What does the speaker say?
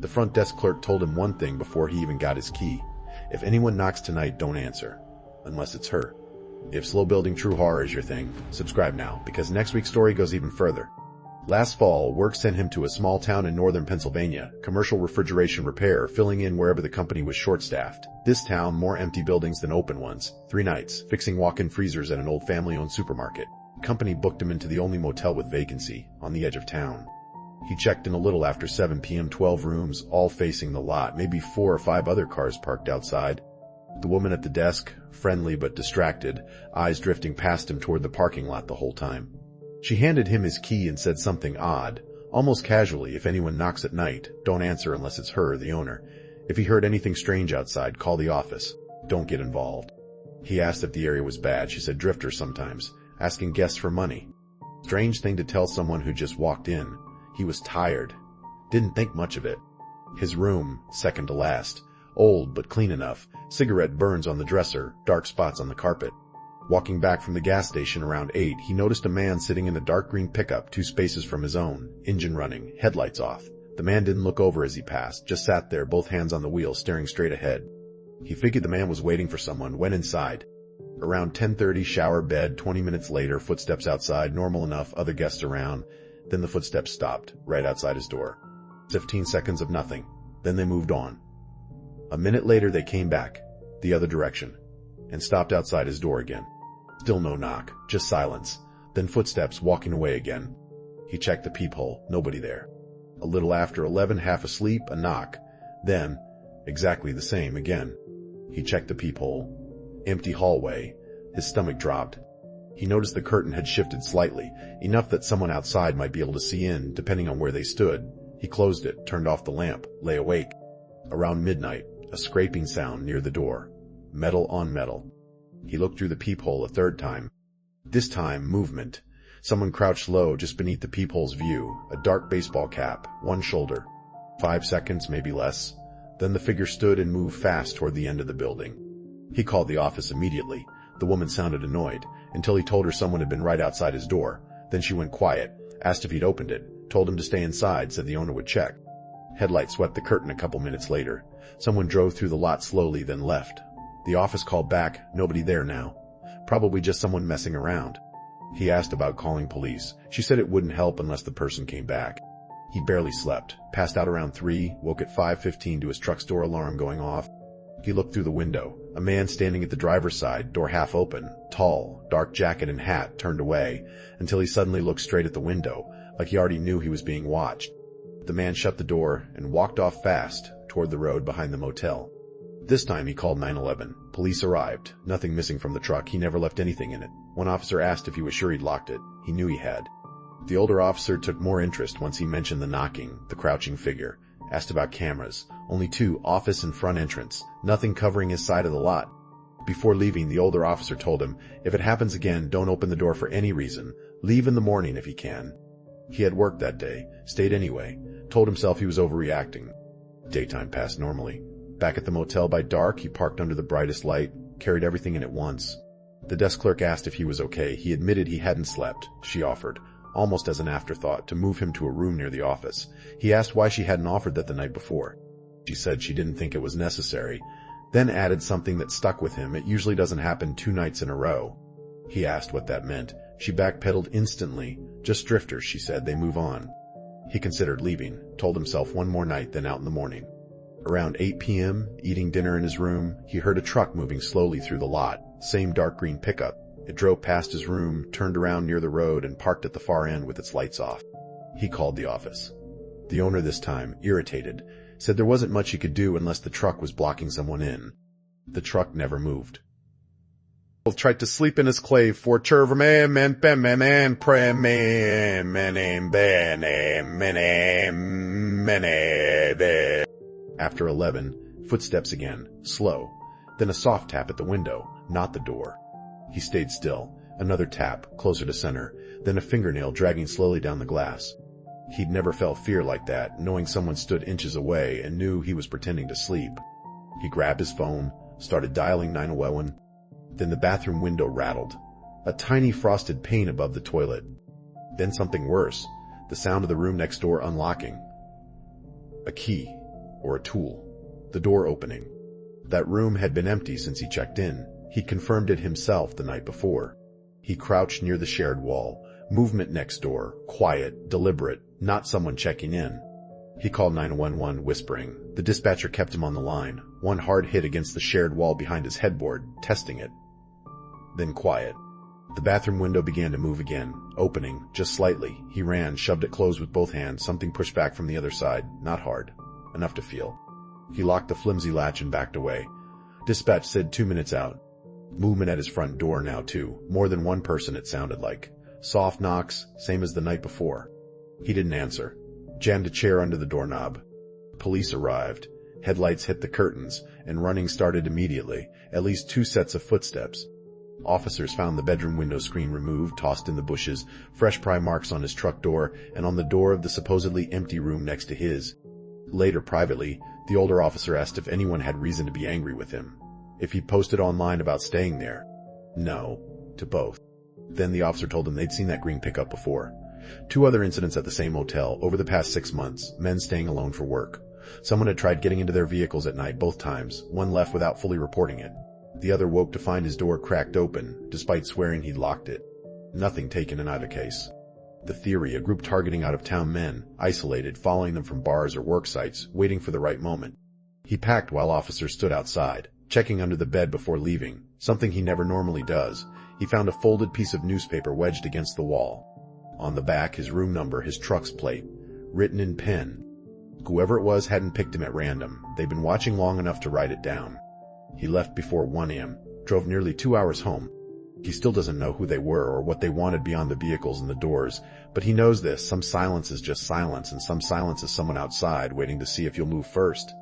The front desk clerk told him one thing before he even got his key. If anyone knocks tonight, don't answer. Unless it's her. If slow building true horror is your thing, subscribe now, because next week's story goes even further. Last fall, work sent him to a small town in northern Pennsylvania, commercial refrigeration repair, filling in wherever the company was short-staffed. This town, more empty buildings than open ones. 3 nights, fixing walk-in freezers at an old family-owned supermarket. Company booked him into the only motel with vacancy, on the edge of town. He checked in a little after 7 p.m. 12 rooms, all facing the lot, maybe 4 or 5 other cars parked outside. The woman at the desk, friendly but distracted, eyes drifting past him toward the parking lot the whole time. She handed him his key and said something odd, almost casually. If anyone knocks at night, don't answer unless it's her, the owner. If he heard anything strange outside, call the office. Don't get involved. He asked if the area was bad. She said drifters sometimes, asking guests for money. Strange thing to tell someone who just walked in. He was tired. Didn't think much of it. His room, second to last. Old but clean enough. Cigarette burns on the dresser, dark spots on the carpet. Walking back from the gas station around 8, he noticed a man sitting in the dark green pickup 2 spaces from his own, engine running, headlights off. The man didn't look over as he passed, just sat there, both hands on the wheel, staring straight ahead. He figured the man was waiting for someone, went inside. Around 10:30, shower, bed. 20 minutes later, footsteps outside, normal enough, other guests around. Then the footsteps stopped, right outside his door. 15 seconds of nothing. Then they moved on. A minute later, they came back, the other direction, and stopped outside his door again. Still no knock, just silence. Then footsteps walking away again. He checked the peephole, nobody there. A little after 11, half asleep, a knock. Then, exactly the same again. He checked the peephole. Empty hallway. His stomach dropped. He noticed the curtain had shifted slightly, enough that someone outside might be able to see in, depending on where they stood. He closed it, turned off the lamp, lay awake. Around midnight, a scraping sound near the door. Metal on metal. He looked through the peephole a 3rd time. This time, movement. Someone crouched low just beneath the peephole's view, a dark baseball cap, one shoulder. 5 seconds, maybe less. Then the figure stood and moved fast toward the end of the building. He called the office immediately. The woman sounded annoyed, until he told her someone had been right outside his door. Then she went quiet, asked if he'd opened it, told him to stay inside, said the owner would check. Headlight swept the curtain a couple minutes later. Someone drove through the lot slowly, then left. The office called back, nobody there now. Probably just someone messing around. He asked about calling police. She said it wouldn't help unless the person came back. He barely slept, passed out around 3, woke at 5:15 to his truck's door alarm going off. He looked through the window. A man standing at the driver's side, door half open, tall, dark jacket and hat, turned away, until he suddenly looked straight at the window, like he already knew he was being watched. The man shut the door and walked off fast, toward the road behind the motel. This time he called 911. Police arrived. Nothing missing from the truck. He never left anything in it. One officer asked if he was sure he'd locked it. He knew he had. The older officer took more interest once he mentioned the knocking, the crouching figure. Asked about cameras. Only 2, office and front entrance. Nothing covering his side of the lot. Before leaving, the older officer told him, if it happens again, don't open the door for any reason. Leave in the morning if you can. He had work that day. Stayed anyway. Told himself he was overreacting. Daytime passed normally. Back at the motel by dark, he parked under the brightest light, carried everything in at once. The desk clerk asked if he was okay. He admitted he hadn't slept. She offered, almost as an afterthought, to move him to a room near the office. He asked why she hadn't offered that the night before. She said she didn't think it was necessary, then added something that stuck with him. It usually doesn't happen 2 nights in a row. He asked what that meant. She backpedaled instantly. Just drifters, she said. They move on. He considered leaving, told himself one more night, then out in the morning. Around 8 p.m., eating dinner in his room, he heard a truck moving slowly through the lot, same dark green pickup. It drove past his room, turned around near the road, and parked at the far end with its lights off. He called the office. The owner this time, irritated, said there wasn't much he could do unless the truck was blocking someone in. The truck never moved. Tried to sleep in his clave for After 11, footsteps again, slow, then a soft tap at the window, not the door. He stayed still, another tap, closer to center, then a fingernail dragging slowly down the glass. He'd never felt fear like that, knowing someone stood inches away and knew he was pretending to sleep. He grabbed his phone, started dialing 911. Then the bathroom window rattled, a tiny frosted pane above the toilet. Then something worse, the sound of the room next door unlocking. A key, or a tool. The door opening. That room had been empty since he checked in. He'd confirmed it himself the night before. He crouched near the shared wall. Movement next door. Quiet, deliberate, not someone checking in. He called 911, whispering. The dispatcher kept him on the line, one hard hit against the shared wall behind his headboard, testing it. Then quiet. The bathroom window began to move again, opening, just slightly. He ran, shoved it closed with both hands, something pushed back from the other side, not hard. Enough to feel. He locked the flimsy latch and backed away. Dispatch said 2 minutes out. Movement at his front door now too. More than one person it sounded like. Soft knocks, same as the night before. He didn't answer. Jammed a chair under the doorknob. Police arrived. Headlights hit the curtains, and running started immediately, at least 2 sets of footsteps. Officers found the bedroom window screen removed, tossed in the bushes, fresh pry marks on his truck door, and on the door of the supposedly empty room next to his. Later, privately, the older officer asked if anyone had reason to be angry with him. If he posted online about staying there. No, to both. Then the officer told him they'd seen that green pickup before. 2 other incidents at the same motel over the past 6 months, men staying alone for work. Someone had tried getting into their vehicles at night both times, one left without fully reporting it. The other woke to find his door cracked open, despite swearing he'd locked it. Nothing taken in either case. The theory, a group targeting out-of-town men, isolated, following them from bars or work sites, waiting for the right moment. He packed while officers stood outside, checking under the bed before leaving, something he never normally does. He found a folded piece of newspaper wedged against the wall. On the back, his room number, his truck's plate, written in pen. Whoever it was hadn't picked him at random. They'd been watching long enough to write it down. He left before 1 a.m., drove nearly 2 hours home. He still doesn't know who they were or what they wanted beyond the vehicles and the doors, but he knows this: some silence is just silence, and some silence is someone outside waiting to see if you'll move first.